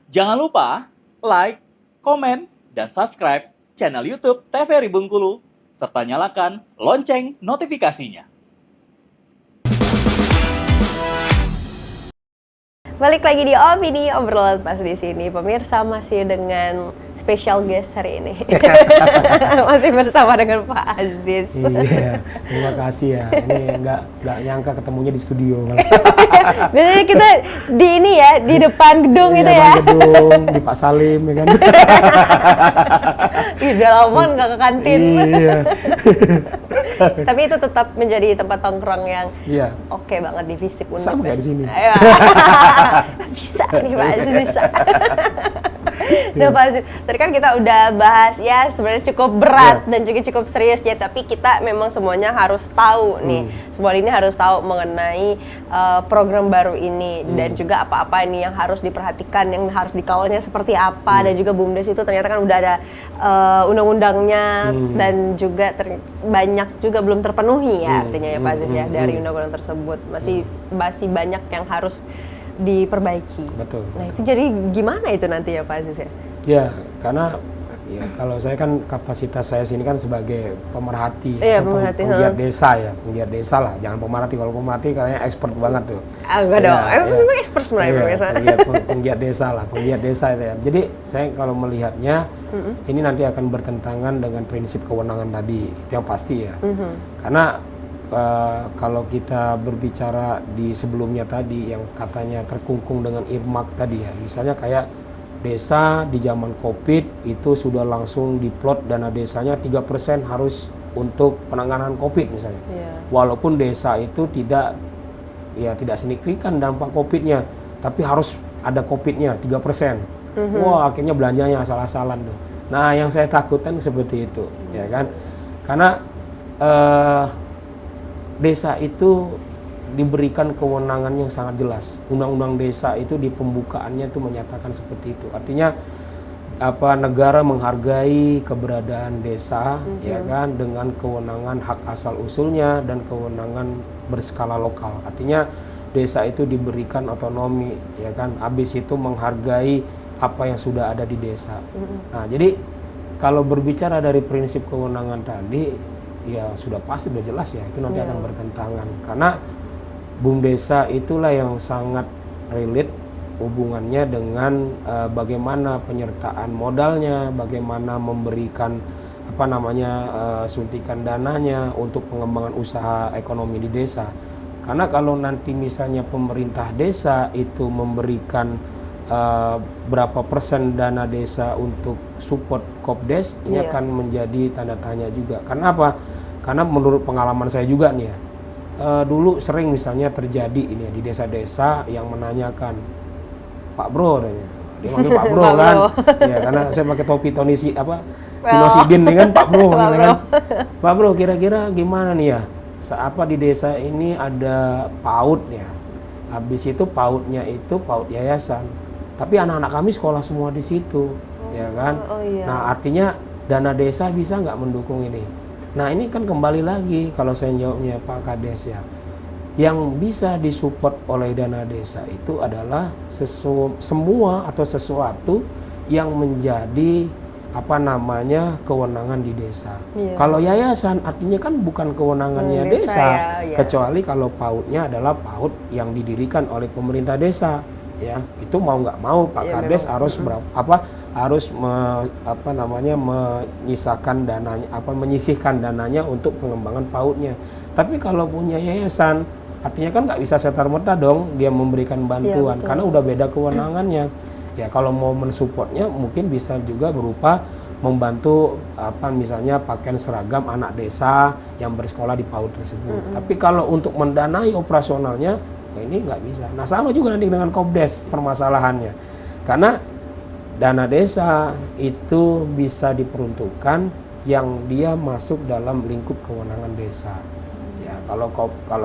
Jangan lupa like, komen, dan subscribe channel YouTube TVRI Bengkulu, serta nyalakan lonceng notifikasinya. Balik lagi di Opini Obrolan Pas di sini, pemirsa masih dengan special guest hari ini. Masih bersama dengan Pak Aziz. Iya, terima kasih ya. Ini nggak nyangka ketemunya di studio malah. Biasanya kita di ini ya, di depan gedung itu ya. Depan gedung, di Pak Salim ya kan. Udah lama nggak ke kantin. Iya. Tapi itu tetap menjadi tempat tongkrong yang Iya. oke banget di fisik unik. Sama kayak di sini. Ayo. Bisa nih Pak Aziz, bisa. Nah Pak Aziz, tadi kan kita udah bahas ya sebenarnya cukup berat dan juga cukup serius ya, tapi kita memang semuanya harus tahu nih, semua ini harus tahu mengenai program baru ini dan juga apa-apa ini yang harus diperhatikan, yang harus dikawalnya seperti apa, dan juga BUMDes itu ternyata kan udah ada undang-undangnya dan juga banyak juga belum terpenuhi ya artinya ya Pak Aziz ya dari undang-undang tersebut masih banyak yang harus diperbaiki. Betul. Nah itu jadi gimana itu nanti ya Pak Aziz ya? Ya, karena ya kalau saya kan kapasitas saya sini kan sebagai pemerhati atau penggiat desa ya, penggiat desa lah. Jangan pemerhati, kalau pemerhati kayaknya expert banget tuh. Enggak dong, memang expert sebenarnya. Penggiat desa lah, penggiat desa itu ya. Jadi saya kalau melihatnya ini nanti akan bertentangan dengan prinsip kewenangan tadi, itu yang pasti ya. Karena kalau kita berbicara di sebelumnya tadi yang katanya terkungkung dengan earmark tadi ya, misalnya kayak desa di zaman COVID itu sudah langsung diplot dana desanya 3% harus untuk penanganan COVID misalnya. Walaupun desa itu tidak signifikan dampak COVID-nya, tapi harus ada COVID-nya 3%. Wah, akhirnya belanjanya asal-asalan tuh. Nah, yang saya takutkan seperti itu, ya kan? Karena desa itu diberikan kewenangan yang sangat jelas. Undang-undang desa itu di pembukaannya itu menyatakan seperti itu. Artinya negara menghargai keberadaan desa ya kan dengan kewenangan hak asal usulnya dan kewenangan berskala lokal. Artinya desa itu diberikan otonomi ya kan. Habis itu menghargai apa yang sudah ada di desa. Nah, jadi kalau berbicara dari prinsip kewenangan tadi ya sudah pasti sudah jelas ya itu nanti akan bertentangan karena BUMDesa itulah yang sangat relate hubungannya dengan bagaimana penyertaan modalnya, bagaimana memberikan suntikan dananya untuk pengembangan usaha ekonomi di desa. Karena kalau nanti misalnya pemerintah desa itu memberikan berapa persen dana desa untuk support Kopdes, ini akan menjadi tanda tanya juga. Karena apa? Karena menurut pengalaman saya juga nih ya, dulu sering misalnya terjadi ini ya, di desa-desa yang menanyakan, Pak Bro, dia manggil Pak Bro kan, ya karena saya pakai topi Tinosidin nih kan, Pak Bro, gitu kan. Pak Bro, kira-kira gimana nih ya? Di desa ini ada PAUD ya, habis itu PAUD-nya itu PAUD yayasan, tapi anak-anak kami sekolah semua di situ, ya kan? Nah artinya dana desa bisa nggak mendukung ini? Nah ini kan kembali lagi kalau saya jawabnya Pak Kades ya, yang bisa disupport oleh dana desa itu adalah semua atau sesuatu yang menjadi kewenangan di desa. Kalau yayasan artinya kan bukan kewenangannya desa, kecuali kalau PAUD-nya adalah PAUD yang didirikan oleh pemerintah desa. Ya, itu mau nggak mau Pak Kades harus menyisihkan dananya untuk pengembangan PAUD-nya. Tapi kalau punya yayasan, artinya kan nggak bisa serta-merta dong dia memberikan bantuan karena udah beda kewenangannya. Ya kalau mau mensupportnya mungkin bisa juga berupa membantu misalnya pakaian seragam anak desa yang bersekolah di PAUD tersebut. Tapi kalau untuk mendanai operasionalnya ini nggak bisa. Nah sama juga nanti dengan Kopdes permasalahannya, karena dana desa itu bisa diperuntukkan yang dia masuk dalam lingkup kewenangan desa. Ya kalau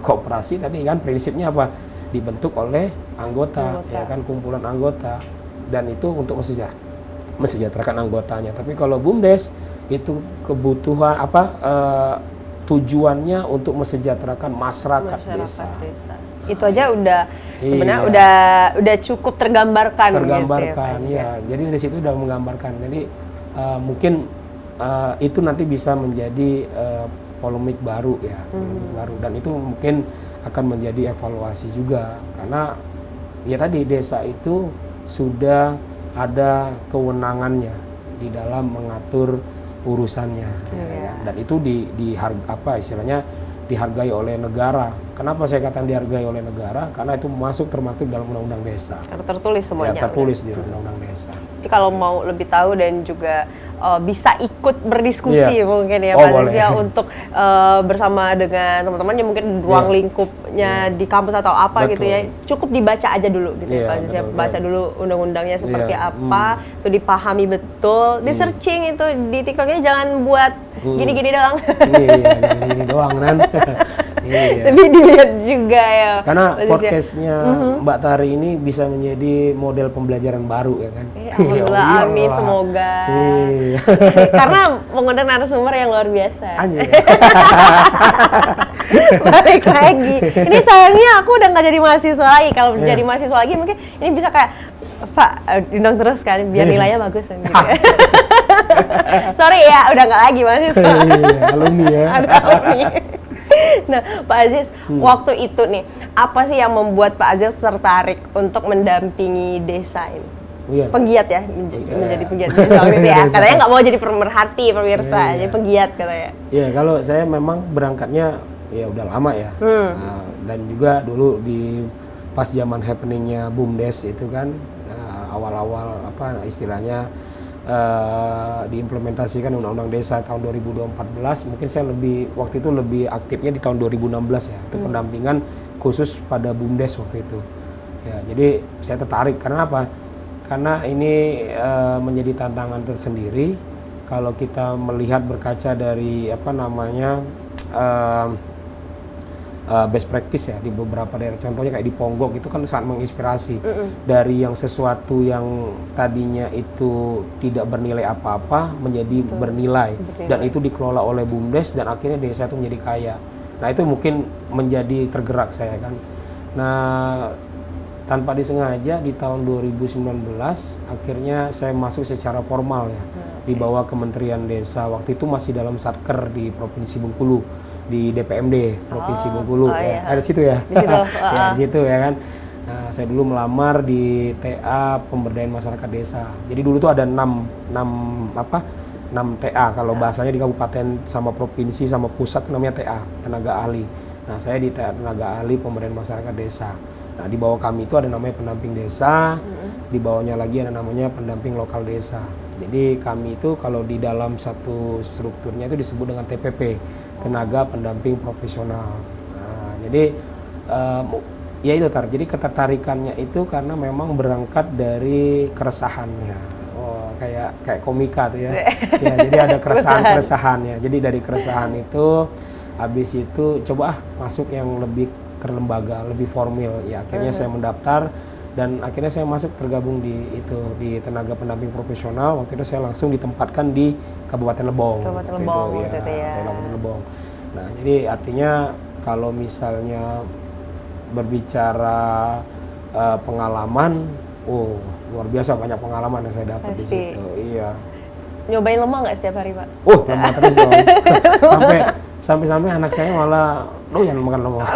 koperasi tadi kan prinsipnya apa? Dibentuk oleh anggota. Ya kan kumpulan anggota dan itu untuk mesejahterakan anggotanya. Tapi kalau BUMDes itu tujuannya untuk mesejahterakan masyarakat desa. Itu aja udah sebenarnya Iya. udah cukup tergambarkan. Tergambarkan, gitu ya, Pak Aziz, ya. Jadi dari situ udah menggambarkan. Jadi mungkin itu nanti bisa menjadi polemik baru ya, polemik baru. Dan itu mungkin akan menjadi evaluasi juga karena ya tadi desa itu sudah ada kewenangannya di dalam mengatur urusannya, ya kan? Dan itu istilahnya dihargai oleh negara. Kenapa saya katakan dihargai oleh negara? Karena itu termasuk dalam undang-undang desa. Karena tertulis semuanya. Ya, tertulis di undang-undang desa. Jadi kalau mau lebih tahu dan juga bisa ikut berdiskusi Iya. mungkin ya Oh, Pak boleh. Aziz ya, untuk bersama dengan teman-teman yang mungkin ruang Iya. lingkupnya di kampus atau apa gitu ya, Betul. cukup dibaca aja dulu gitu ya Iya, Pak Aziz ya, betul, baca betul. dulu undang-undangnya seperti Iya, apa, itu dipahami betul, di searching itu di TikToknya jangan buat gini-gini doang, Iya, jangan ini doang kan. Iya. tapi dilihat juga ya. Karena Pak Aziz ya. podcastnya Mbak Tari ini bisa menjadi model pembelajaran baru ya kan. Alhamdulillah, Iya, amin, iyalah. semoga. Iya. Karena mengundang narasumber yang luar biasa. Anjir. Balik lagi. Ini sayangnya aku udah nggak jadi mahasiswa lagi. Kalau Iya. jadi mahasiswa lagi mungkin ini bisa kayak Pak, undang terus kan biar nilainya bagus kan gitu. ya. Sorry ya, udah nggak lagi mahasiswa. Iya, alumni ya. Alumni. Nah, Pak Aziz, waktu itu nih, apa sih yang membuat Pak Aziz tertarik untuk mendampingi desa ini? Iya. Penggiat ya, Iya. menjadi penggiat desa waktu itu ya. Desa. Katanya nggak mau jadi pemerhati, pemirsa, Iya. jadi penggiat katanya. Iya, kalau saya memang berangkatnya ya udah lama ya. Nah, dan juga dulu pas zaman happeningnya BUMDes itu kan awal-awal istilahnya diimplementasikan Undang-Undang Desa tahun 2014, mungkin saya waktu itu lebih aktifnya di tahun 2016 ya, itu pendampingan khusus pada BUMDes waktu itu. Ya, jadi saya tertarik karena apa? Karena ini menjadi tantangan tersendiri kalau kita melihat berkaca dari best practice ya di beberapa daerah, contohnya kayak di Ponggok itu kan sangat menginspirasi. Dari yang sesuatu yang tadinya itu tidak bernilai apa-apa menjadi bernilai, dan itu dikelola oleh BUMDes dan akhirnya desa itu menjadi kaya. Nah itu mungkin menjadi tergerak saya kan. Nah tanpa disengaja di tahun 2019 akhirnya saya masuk secara formal ya di bawah Kementerian Desa. Waktu itu masih dalam Satker di Provinsi Bengkulu, di DPMD Provinsi Bengkulu. iya. Ada di situ ya. Di situ, Ya, di situ ya kan. Nah, saya dulu melamar di TA Pemberdayaan Masyarakat Desa. Jadi dulu tuh ada 6 TA kalau bahasanya di kabupaten sama provinsi sama pusat namanya TA, tenaga ahli. Nah, saya di TA tenaga ahli Pemberdayaan Masyarakat Desa. Nah, di bawah kami itu ada namanya pendamping desa, di bawahnya lagi ada namanya pendamping lokal desa. Jadi kami itu kalau di dalam satu strukturnya itu disebut dengan TPP, tenaga pendamping profesional. Nah, jadi ya itu jadi ketertarikannya itu karena memang berangkat dari keresahannya. Oh, kayak komika tuh ya. Ya, jadi ada keresahan-keresahannya. Jadi dari keresahan itu habis itu coba masuk yang lebih terlembaga, lebih formal. Ya akhirnya saya mendaftar dan akhirnya saya masuk tergabung di tenaga pendamping profesional. Waktu itu saya langsung ditempatkan di Kabupaten Lebong. Kabupaten Waktu Lebong itu, waktu itu ya. Kabupaten Lebong. Nah, jadi artinya kalau misalnya berbicara pengalaman, luar biasa banyak pengalaman yang saya dapat di Pasti. situ. Iya. Nyobain lemang nggak setiap hari Pak? Lemah terus dong. Sampai anak saya malah doyan makan lemang.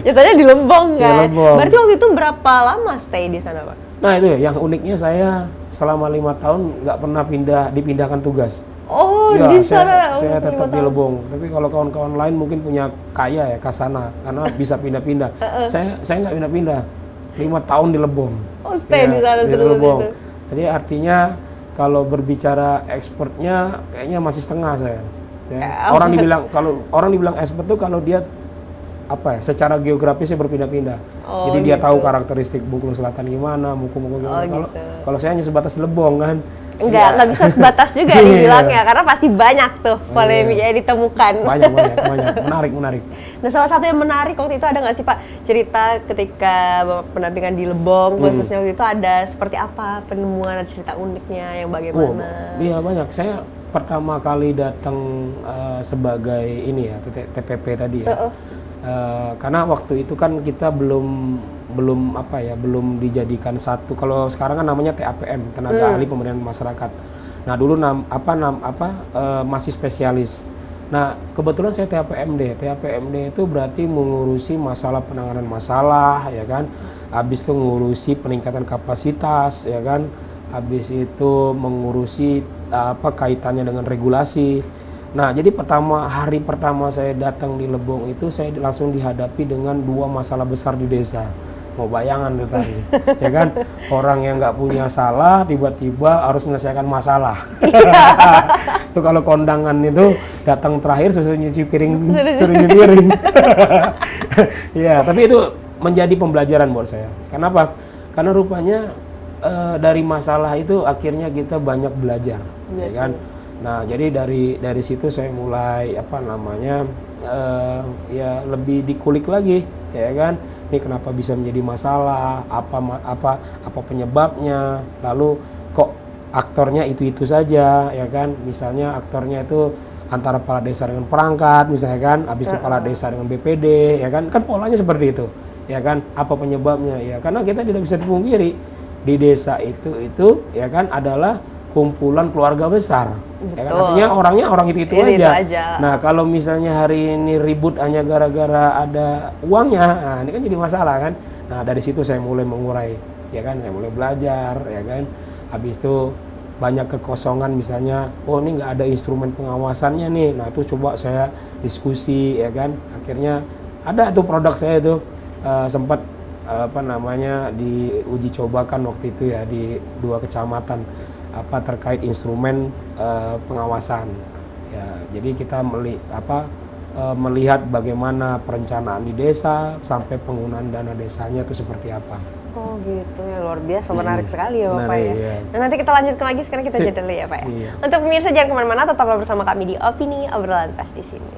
Ya soalnya di Lembong Di kan. Lembong. Berarti waktu itu berapa lama stay di sana Pak? Nah itu ya, yang uniknya saya selama 5 tahun nggak pernah dipindahkan tugas. Oh Ya, di sana. saya waktu tetap 5 di tahun. Lebong. Tapi kalau kawan-kawan lain mungkin punya kaya ya Kasana, karena bisa pindah-pindah. Saya nggak pindah-pindah. 5 tahun di Lebong. Oh stay di sana di terus Lebong. itu. Jadi artinya kalau berbicara ekspornya kayaknya masih setengah saya. Ya. Kalau orang dibilang expert tuh kalau dia secara geografisnya berpindah-pindah. Oh, Jadi dia gitu. tahu karakteristik Bengkulu Selatan gimana, Muku-Muku gimana. Oh, gitu. Kalau saya hanya sebatas Lebong kan. Nggak bisa sebatas juga Iya. dibilangnya karena pasti banyak tuh polemik yang ditemukan. Banyak. Menarik. Nah salah satu yang menarik waktu itu ada nggak sih Pak cerita ketika Bapak pendampingan di Lebong khususnya waktu itu ada seperti apa penemuan, ada cerita uniknya yang bagaimana? Iya banyak. Saya pertama kali datang sebagai ini ya TPP tadi ya. Karena waktu itu kan kita belum apa ya, belum dijadikan satu. Kalau sekarang kan namanya TAPM, tenaga ahli pemberdayaan masyarakat. Nah dulu masih spesialis. Nah kebetulan saya TAPMD. TAPMD itu berarti mengurusi masalah penanganan masalah, ya kan. Habis itu mengurusi peningkatan kapasitas, ya kan. Habis itu mengurusi kaitannya dengan regulasi. Nah, jadi hari pertama saya datang di Lebong itu saya langsung dihadapi dengan 2 masalah besar di desa. Mau bayangan tuh tadi, ya kan? Orang yang nggak punya salah tiba-tiba harus menyelesaikan masalah. Itu kalau kondangan itu datang terakhir suruh nyuci piring, suruh nyuci piring. Ya, tapi itu menjadi pembelajaran buat saya. Kenapa? Karena rupanya dari masalah itu akhirnya kita banyak belajar, ya kan? Nah, jadi dari situ saya mulai ya lebih dikulik lagi, ya kan? Ini kenapa bisa menjadi masalah? Apa penyebabnya? Lalu kok aktornya itu saja, ya kan? Misalnya aktornya itu antara kepala desa dengan perangkat, misalnya kan, habis kepala desa dengan BPD, ya kan? Kan polanya seperti itu, ya kan? Apa penyebabnya? Ya karena kita tidak bisa dipungkiri di desa itu ya kan adalah kumpulan keluarga besar. Ya kan? Artinya orangnya orang itu aja. Nah kalau misalnya hari ini ribut hanya gara-gara ada uangnya, nah ini kan jadi masalah kan. Nah dari situ saya mulai mengurai, ya kan, saya mulai belajar, ya kan. Habis itu banyak kekosongan misalnya, oh ini nggak ada instrumen pengawasannya nih. Nah itu coba saya diskusi, ya kan. Akhirnya ada tuh produk saya itu sempat diuji cobakan waktu itu ya di 2 kecamatan terkait instrumen pengawasan. Ya, jadi kita melihat bagaimana perencanaan di desa sampai penggunaan dana desanya itu seperti apa. Oh gitu ya, luar biasa, menarik sekali ya Bapak ya. Iya. Nah nanti kita lanjutkan lagi, sekarang kita jeda dulu ya Pak ya. Iya. Untuk pemirsa jangan kemana-mana, tetaplah bersama kami di Opini Obrolan Pas di sini.